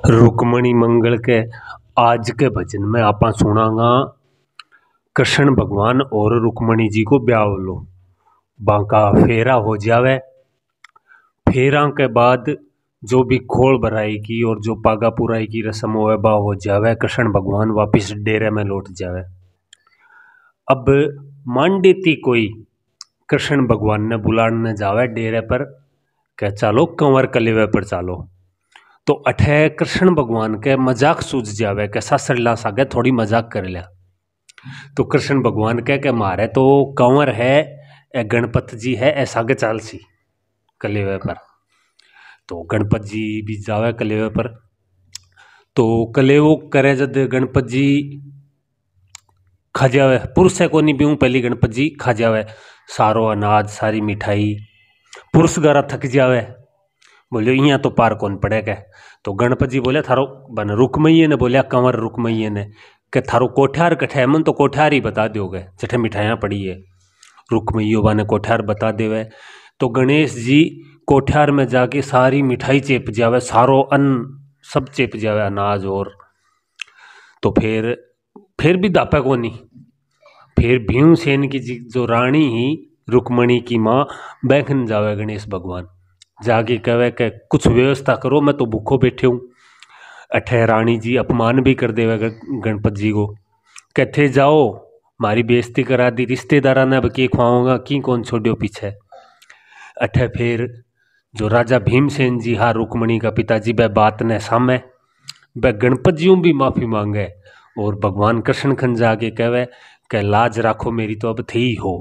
रुक्मणी मंगल के आज के भजन में आपा सुनांगा कृष्ण भगवान और रुक्मणी जी को ब्याह लो। बांका फेरा हो जावे। फेरा के बाद जो भी खोल भराई की और जो पागा पुराई की रस्म होवे बा हो जावे। कृष्ण भगवान वापिस डेरे में लौट जावे। अब मांडेती कोई कृष्ण भगवान ने बुलाने जावे डेरे पर के चलो कंवर कलेवे पर चालो। तो अठे कृष्ण भगवान के मजाक सूझ जावे के सासरला सागे थोड़ी मजाक कर लिया। तो कृष्ण भगवान कह के मारे तो कंवर है गणपत जी है ऐसा के चाल सी कलेवे पर। तो गणपत जी भी जावे कलेवे पर। तो कलेवो करे जद गणपत जी खा जावे पुरुष है कोनी भी पहली गणपत जी खा जावे सारो अनाज सारी मिठाई। पुरुष गारा थक जावे बोले यहाँ तो पार कौन पड़ेगा। तो गणपत जी बोले थारो बन रुकमैये ने बोलिया कंवर रुकमैये ने के थारो कोठार कठे है मन तो कोठार ही बता दोगे जठे मिठाइयाँ पड़ी है। रुकमैयो बाने कोठार बता देवे। तो गणेश जी कोठार में जाके सारी मिठाई चेप जावे सारो अन्न सब चेप जावे अनाज और। तो फिर भी दापे कोनी। फिर भीमसेन की जो रानी ही रुक्मणी की माँ बैठन जावे गणेश भगवान जाके कहे के कुछ व्यवस्था करो मैं तो भूखो बैठे हूँ। अठे रानी जी अपमान भी कर देवे गणपत जी को कहते जाओ मारी बेइज्जती करा दी रिश्तेदारा ने अब की खुआऊंगा की कौन छोड़ो पीछे। अठे फिर जो राजा भीमसेन जी हाँ रुक्मणी का पिताजी वह बात ने सामे वह गणपत जी भी माफ़ी मांगे और भगवान कृष्ण खन जाके कहे कि लाज राखो मेरी तो अब थी हो।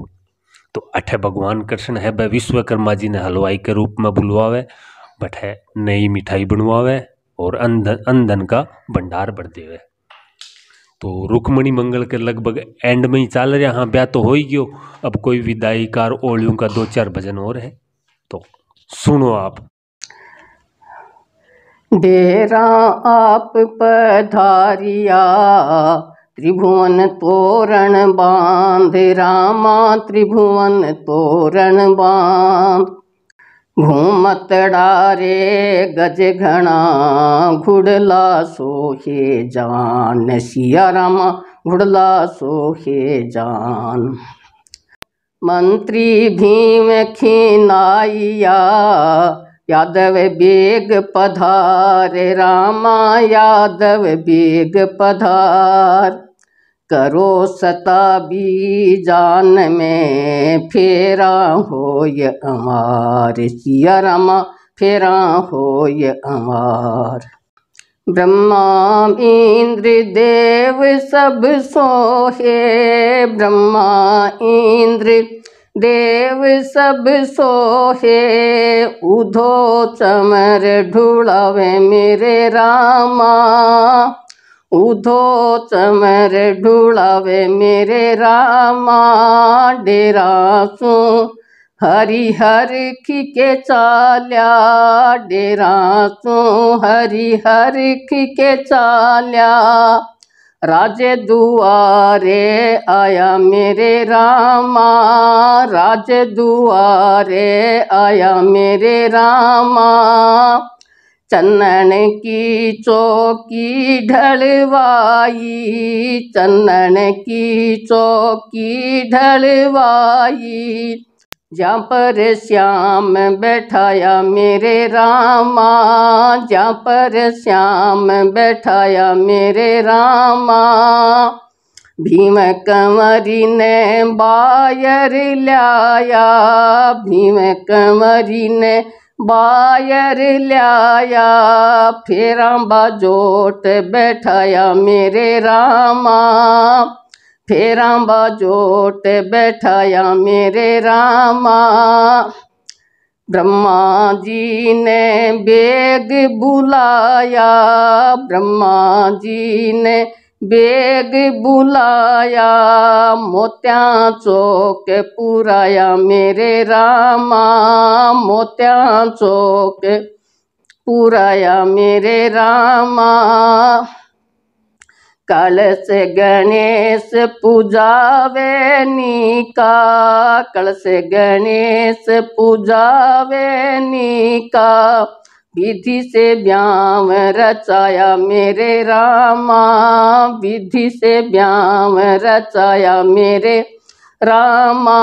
तो अठे भगवान कृष्ण है वह विश्वकर्मा जी ने हलवाई के रूप में बुलवावे बठे नई मिठाई बनवावे और अंधन का भंडार भर देवे। तो रुक्मणी मंगल के लगभग एंड में ही चल रहा। हाँ ब्याह तो हो ही गयो। अब कोई विदाई कार ओलियों का 2-4 भजन और है तो सुनो आप। डेरा आप पधारिया त्रिभुवन तोरण बांध रामा त्रिभुवन तोरण बांध। घूमतड़ा रे गज घना घुड़ला सोहे जान सिया रामा घुड़ला सोहे जान। मंत्री भीम खिनाइया यादव बेग पधार रामा यादव बेग पधार। करो सताबी जान में फेरा होय अमार सिया रामा फेरा होय अमार। ब्रह्मा इंद्र देव सब सोहे ब्रह्मा इंद्र देव सब सोहे। उधो चमर ढूढ़ावे मेरे रामा उधो चमर ढूढ़ावे मेरे रामा। डेरा सू हरि हर के चाल्या डेरा सू हरि हर के चाल्या। राजे दुआरे आया मेरे रामा राजे दुआरे आया मेरे रामा। चंदन की चौकी ढलवाई चंदन की चौकी ढलवाई। जहाँ पर श्याम बैठाया मेरे रामा जहाँ पर श्याम बैठाया मेरे रामा। भीम कंवरी ने बायर लाया भीम कंवरी ने बायर लाया। फेरा बाजोट बैठाया मेरे रामा फेरा बाजोट बैठाया मेरे रामा। ब्रह्मा जी ने बेग बुलाया ब्रह्मा जी ने बेग बुलाया। मोत्या चौक पुराया मेरे रामा मोत्या चौक पुराया मेरे रामा। कलश गणेश पूजावे निका कलश गणेश पूजावे निका। विधि से ब्याम रचाया मेरे रामा, विधि से ब्याम रचाया मेरे रामा।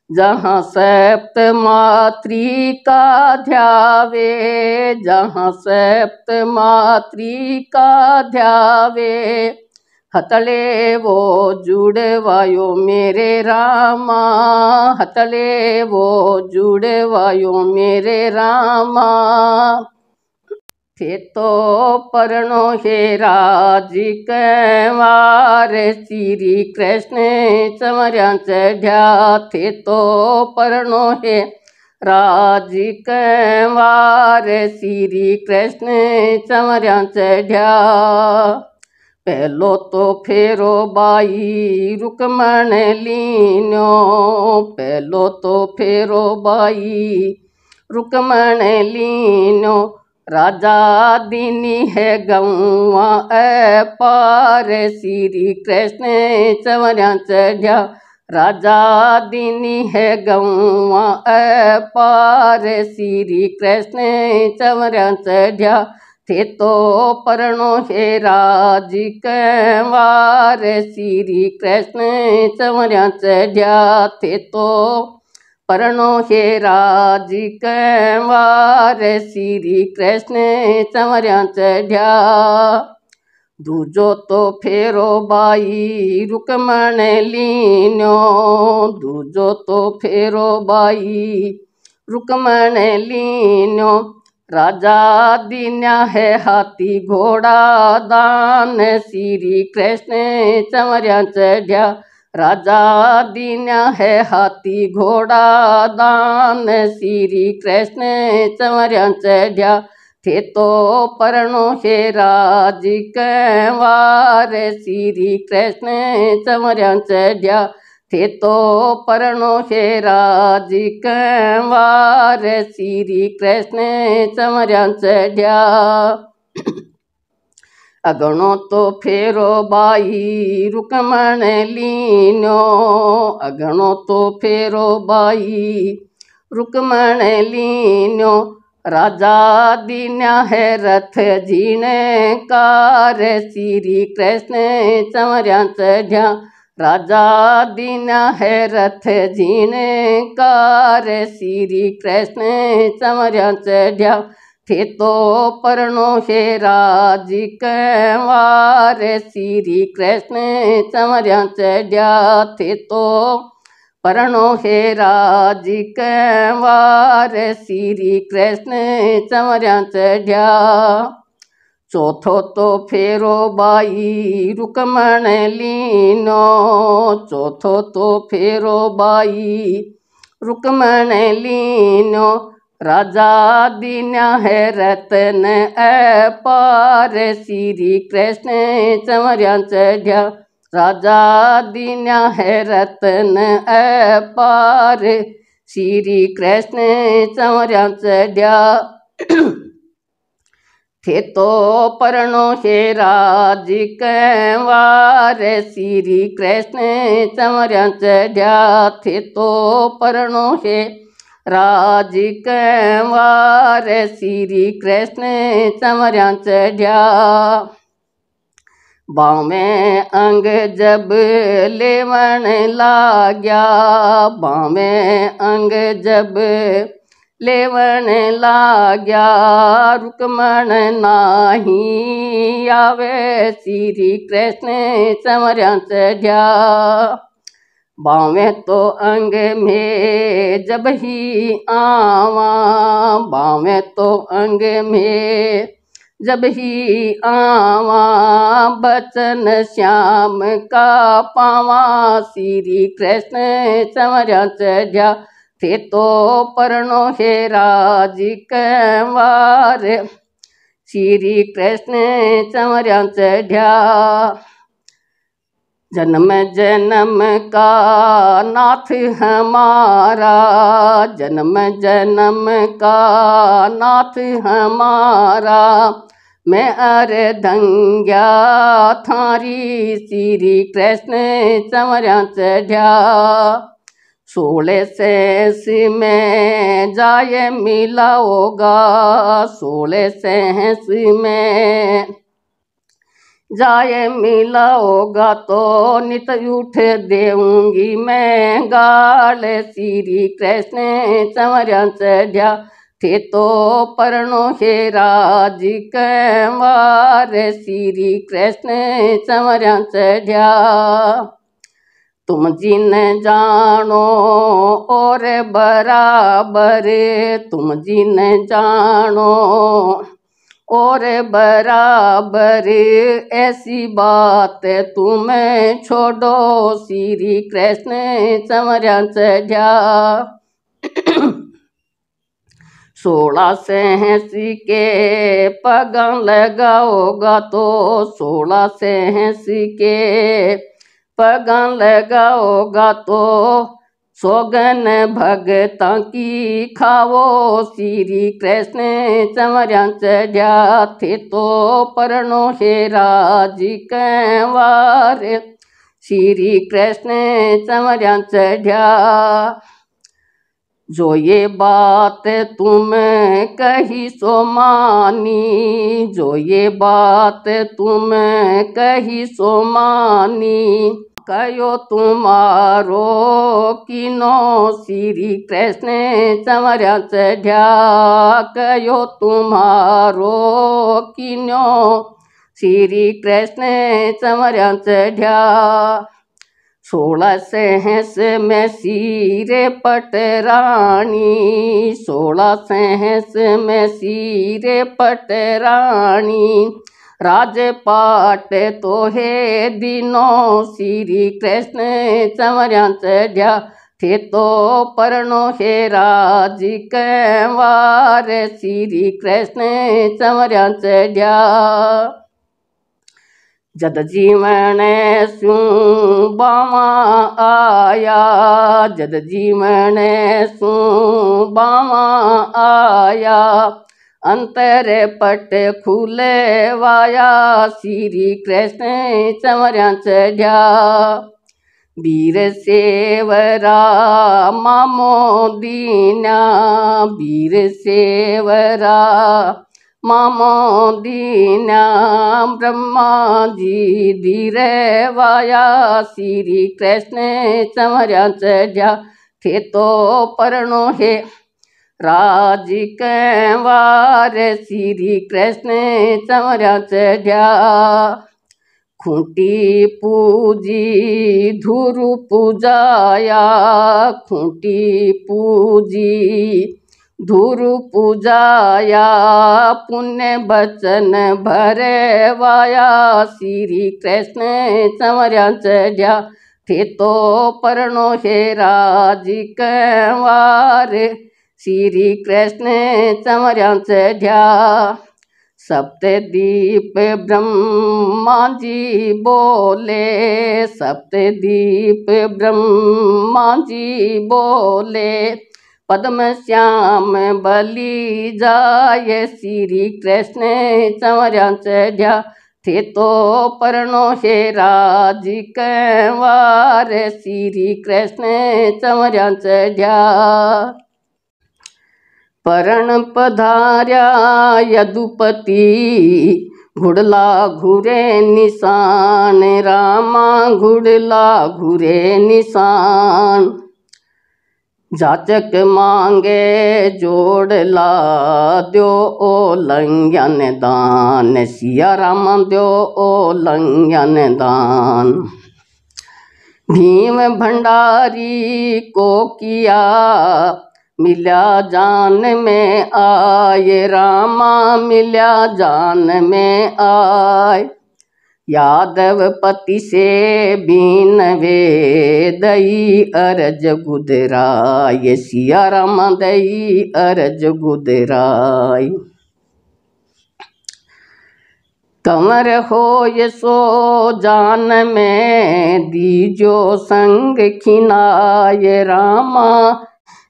जहाँ सप्त मातृका ध्यावे, जहाँ सप्त मातृका ध्यावे, हतले वो जुड़वायो मेरे रामा, हतले वो जुड़वायो मेरे रामा। थे तो परनो हे राज कंवार, श्री कृष्ण चमरिया चढ़िया। थे तो परनो हे राज कंवार, श्री कृष्ण चमरिया चढ़िया। पहलो तो फेरो बाई रुकमण लीन्यो, पहलो तो फेरो बाई रुकमण लीन्यो। राजा दीनी है गौआ पार, श्री कृष्ण चमरिया चढ़िया। राजा दीनी है गौआ पार, श्री कृष्ण चमरिया चढ़िया। थे तो परनो हे राज कंवार, श्री कृष्ण चमरिया चढ़िया। थे तो परनो हे राज कंवार, श्री कृष्ण चमरिया चढ़िया। दूजो तो फेरो बाई रुकमण लीन्यो, दूजो तो फेरो बाई रुकमण लीन्यो। राजा दीन्या है हाथी घोड़ा दान, श्री कृष्ण चमरिया चढ़िया। राजा दीन्या है हाथी घोड़ा दान, श्री कृष्ण चमरिया चढ़िया। थे तो परनो हे राज कंवार, श्री कृष्ण चमरिया चढ़िया। थे तो परनो हे राज कंवार, श्री कृष्ण चमरिया चढ़िया। अगणो तो फेरो बाई रुकमण लीन्यो, अगणो तो फेरो बाई रुकमण लीन्यो। राजा दीन्या है रथ जीने कार, श्री कृष्ण चमरिया चढ़िया। राजा दीन्या है रथ जीने कार, श्री कृष्ण चमरिया चढ़िया। थे तो परनो हे राज कंवार, श्री कृष्ण चमरिया चढ़िया। थे तो परनो हे राज कंवार, श्री कृष्ण चमरिया चढ़िया। चौथो तो फेरो बाई रुकमण लीन्यो, चौथो तो फेरो बाई रुकमण लीन्यो। राजा दीन्या है रतन पार, श्री कृष्ण चमरिया चढ़िया। राजा दीन्या है रतन पार, श्री कृष्ण चमरिया चढ़िया। थे तो परनो हे राज कंवार, श्री कृष्ण चमरिया चढ़िया। थे तो परनो हे राज कंवार, श्री कृष्ण चमरिया चढ़िया। बावें अंग जब लेवन लाग्या, बावें अंग जब लेवन लाग्या। रुकमण नाही आवे, श्री कृष्ण चमरिया चढ़िया। बावें तो अंग में जब ही आवा, बावें तो अंग में जब ही आवा। बचन श्याम का पावा, श्री कृष्ण चमरिया चढ़िया। थे तो परनो हे राज कंवार, श्री कृष्ण चमरिया चढ़िया। जन्म जन्म का नाथ हमारा, जन्म जन्म का नाथ हमारा। मैं अर्धंग्या थारी, श्री कृष्ण चमरिया चढ़िया। 16 सहस में जाए मिला होगा, 16 सहस में जाए मिला होगा, तो नित उठ देऊंगी मैं गाल। श्री कृष्ण चमरा चढ़िया थे तो परनो हेरा जी कंवार। श्री कृष्ण चमरा चढ़िया तुम जिन जानो और बराबर, तुम जिन जानो और बराबर, ऐसी बात तुम छोड़ो। श्री कृष्ण चमरा चढ़िया 16 सहस के पगं लगाओगा, तो 16 सहस के पगं लगाओगा, तो सौगन भगतां की खावो। श्री कृष्ण चमरा चढ़िया थे तो परनो हेरा जी कंवार। श्री कृष्ण चमरा चढ़िया जो ये बात तुम कही सो मानी, जो ये बात तुम कही सो मानी, कहो तुम्हारो किनो। श्री कृष्ण चमरा चढ़िया कहो तुम्हारो किनो। श्री कृष्ण चमरा चढ़िया 16 सहस में सिरे पटरानी, 16 सहस में सिरे पटरानी, राजपाट तो है दिनों। श्री कृष्ण चमरा चढ़िया थे तो परनो हेरा जी कंवार। श्री कृष्ण चमरा चढ़िया जद जीवन स्यू बामा आया, जद जीवन स्यू बामा आया, अंतर पट खुले वाया। श्री कृष्ण चमरा चढ़िया वीर सेवरा मामो दीना, वीर सेवरा मामो दीना, ब्रह्मा जी धीरे वाया। श्री कृष्ण चमरा चढ़िया थे तो परनो हे राज कंवार। श्री कृष्ण चमरा चढ़िया खूंटी पूजी धुरु पूजाया, खूंटी पूजी धुरु पूजाया, पुण्य बचन भरे वाया। श्री कृष्ण चमरा चढ़िया थे तो परनो हेरा जी कंवार। श्री कृष्ण चमरा चढ़िया सप्तदीप ब्रह्मा जी बोले, सप्तदीप ब्रह्मा जी बोले, पद्म श्याम बलि जाय। श्री कृष्ण चमरा चढ़िया थे तो परनो हेरा जी कंवार। श्री कृष्ण चमरा चढ़िया परण पधार्या यदुपति, घुड़ला घुरे निशान, रामा घुड़ला घुरे निशान, जाचक मांगे जोड़ला द्यो ओलंघन दान, सिया राम द्यो ओलंघन दान। भीम भंडारी को किया मिल्या जान में आए, रामा मिल्या जान में आए। यादव पति से बीन वे दई अरज गुदराय, सिया राम दई अरज गुदराय। कमर हो ये सो जान में दीजो संग खिनाय, रामा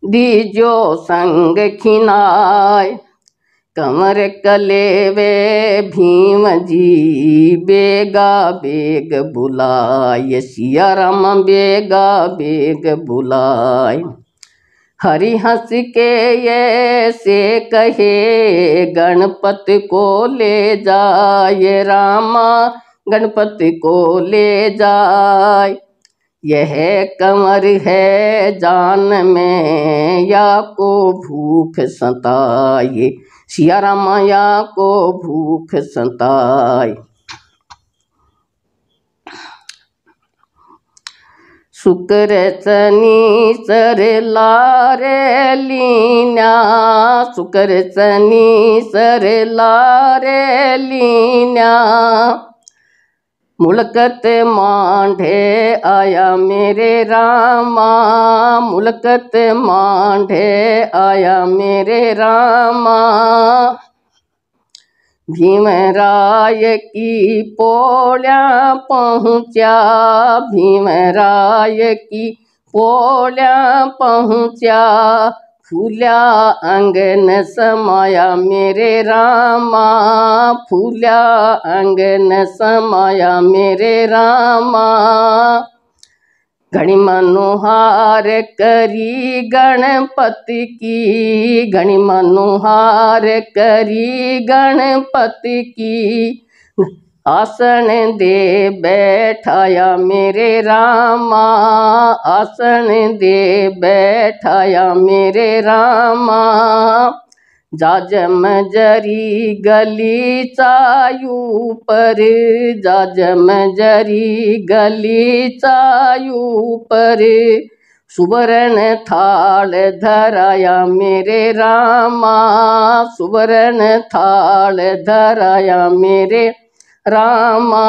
दीजो संग खिनाय। कमर कलेवे भीम जी बेगा बेग बुलाए, सिया राम बेगा बेग बुलाए। हरि हंस के ये से कहे गणपति को ले जाए, रामा गणपति को ले जाए। यह कमर है जान में या को भूख सताए, सिया रामा या को भूख सताए। शुक्र शनि सर लारे लीना, शुक्र शनि सर लारे लीना। मुलकत मांढे आया मेरे रामा, मुलकत मांढे आया मेरे रामा। भीमराय की पोल्या पहुँचा, भीमराय की पोल्या पहुँचा। फूल्या अंगन समाया मेरे रामा, फूल्या अंगन समाया मेरे रामा। घड़ी मनोहार करी गणपति की, घड़ी मनोहार करी गणपति की। आसन दे बैठाया मेरे रामा, आसन दे बैठाया मेरे रामा। जाजम जरी गली चायू पर, जाजम जरी गली चायू पर। सुवर्ण थाल धराया मेरे रामा, सुवर्ण थाल धराया मेरे रामा।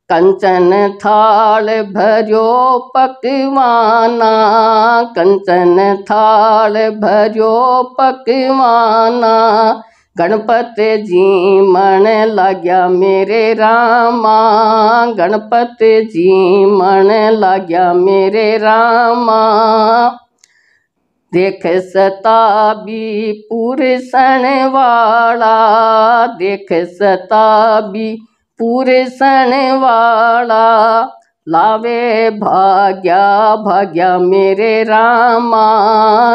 कंचन थाल भर्यो पकवाना, कंचन थाल भर्यो पकवाना। गणपति जी मन लाग्या मेरे रामा, गणपति जी मन लाग्या मेरे रामा। देख सताबी पुरसन वाला, देख सताबी पुरसन वाला। लावे भाग्या भाग्या मेरे रामा,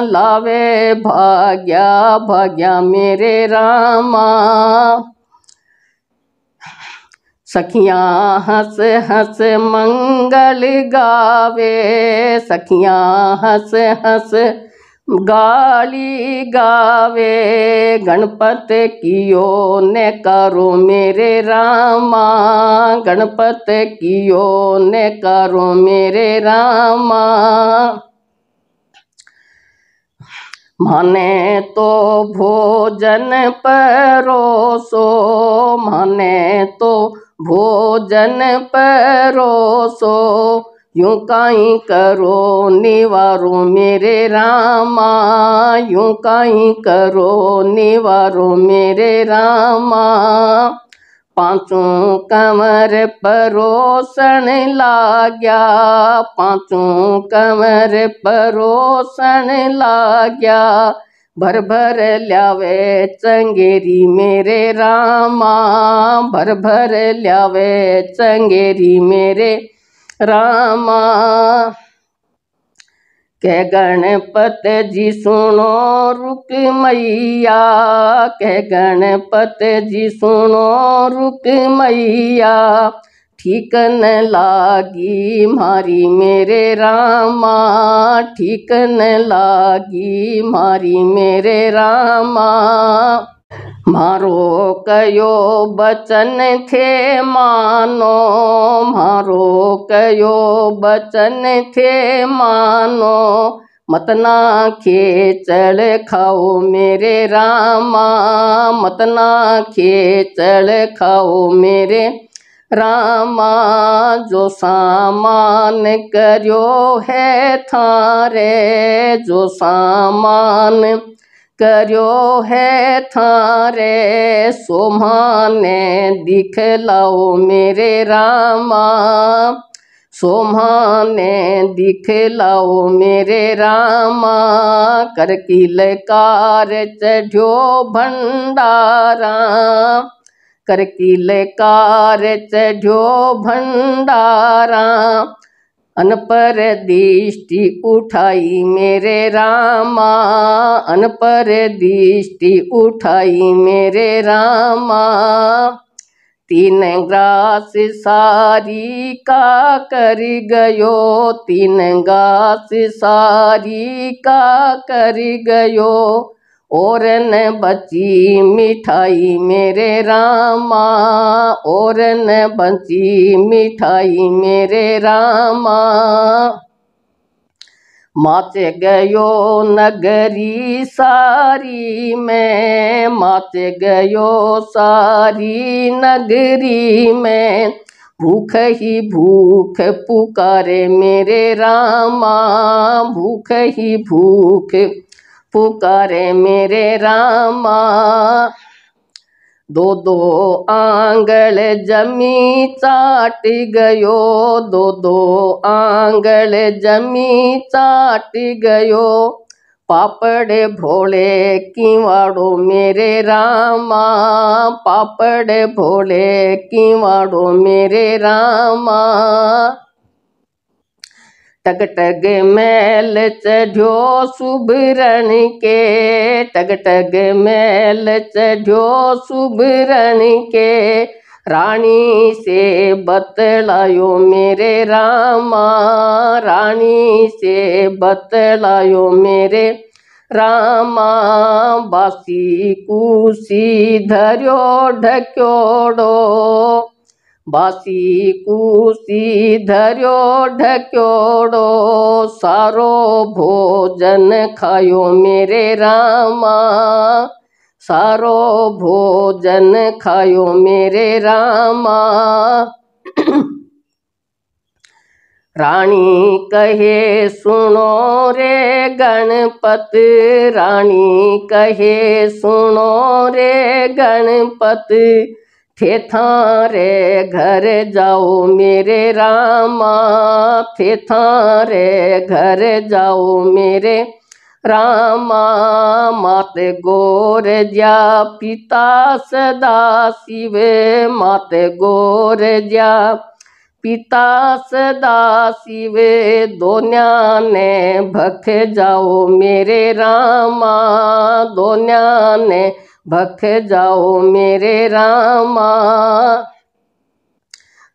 लावे भाग्या भाग्या मेरे रामा। सखियाँ हंस हंस मंगल गावे, सखियाँ हंस हंस गाली गावे। गणपति कियो ने करो मेरे रामा, गणपति कियो ने करो मेरे रामा। माने तो भोजन परोसो, माने तो भोजन परोसो। यूं काई करो निवारो मेरे रामा, यूं काई करो निवारो मेरे रामा। पांचों कमर परोसन लाग्या, पांचों कमर परोसन लाग्या। भर भर ल्यावे चंगेरी मेरे रामा, भर भर ल्यावे चंगेरी मेरे रामा। कह गणपति जी सुनो रुक मैया, कह गणपति जी सुनो रुक मैया। ठीक न लागी मारी मेरे रामा, ठीक न लागी मारी मेरे रामा। मारो कयो बचन थे मानो, मारो कयो बचन थे मानो। मत ना खेचड़ खाओ मेरे रामा, मत ना खेचड़ खाओ मेरे रामा। जो सामान करियो है थारे, जो सामान करियो है थारे। सोमाने दिखलाओ मेरे रामा, सोमाने दिखलाओ मेरे रामा, कर किलकार चढ़्यो भंडारा, कर किलकार चढ़्यो भंडारा। अनपर दृष्टि उठाई मेरे रामा, अनपर दृष्टि उठाई मेरे रामा। तीन ग्रास सारी का कर गयो, तीन ग्रास सारी का कर गयो। और न बची मिठाई मेरे रामा, और न बची मिठाई मेरे रामा। माच गयो नगरी सारी में, माच गयो सारी नगरी में। भूख ही भूख पुकारे मेरे रामा, भूख ही भूख पुकारे मेरे रामा। दो दो आंगल जमी चाट गयो, दो दो आंगल जमी चाट गयो। पापड़ भोले किवाड़ो मेरे रामा, पापड़ भोले किवाड़ो मेरे रामा। टग टग मैल चढ़्यो सुबरण के, टग टग मैल चढ़्यो सुबरण के। रानी से बतलायो मेरे रामा, रानी से बतलायो मेरे रामा। बासी कुसी धर्यो ढक्योड़ो, बासी कुसी धर्यो ढक्योड़ो। सारो भोजन खायो मेरे रामा, सारो भोजन खायो मेरे रामा। रानी कहे सुनो रे गणपत, रानी कहे सुनो रे गणपत। थे थारे घर जाओ मेरे रामा, थे थारे घर जाओ मेरे रामा। मात गोर ज्या पिता सदा शिव, मात गोर ज्या पिता सदा शिव। दोन्या ने भख जाओ मेरे रामा, दोन्या ने भख जाओ मेरे रामा।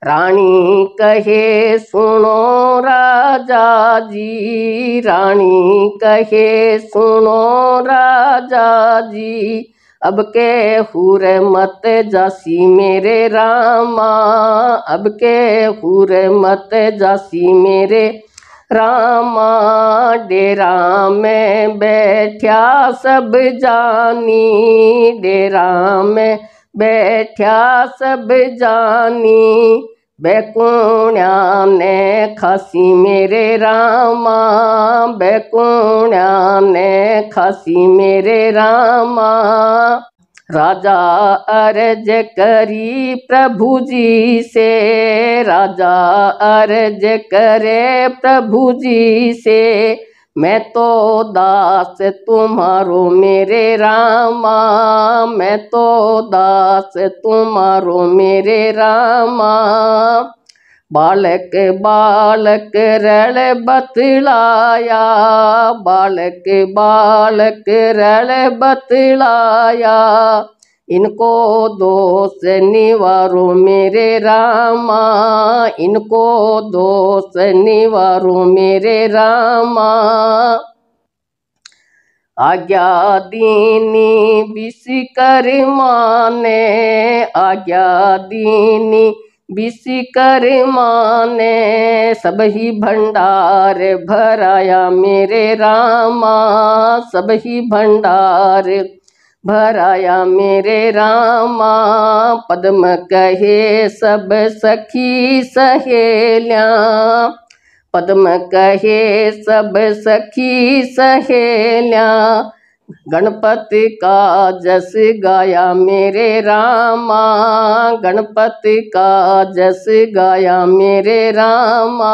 रानी कहे सुनो राजा जी, रानी कहे सुनो राजा जी। अब के हुर मत जासी मेरे रामा, अब के हुर मत जासी मेरे रामा। डेरा में बैठ्या सब जानी, डेरा में बैठ्या सब जानी। बैकुण्या ने खासी मेरे रामा, बैकुण्या ने खासी मेरे रामा। राजा अर्ज करी प्रभु जी से, राजा अर्ज करे प्रभु जी से। मैं तो दास तुम्हारो मेरे रामा, मैं तो दास तुम्हारो मेरे रामा। बालक बालक रल बतलाया, बालक बालक रल बतलाया। इनको दोष निवारो मेरे रामा, इनको दोष निवारो मेरे रामा। आज्ञा दीनी विश्वकर्मा ने, आज्ञा दीनी विश्वकर्मा ने। सब ही भंडार भराया मेरे रामा, सब ही भंडार भराया मेरे रामा। पद्म कहे सब सखी सहेलियाँ, पद्म कहे सब सखी सहेलियाँ। गणपति का जस गाया मेरे रामा, गणपति का जस गाया मेरे रामा।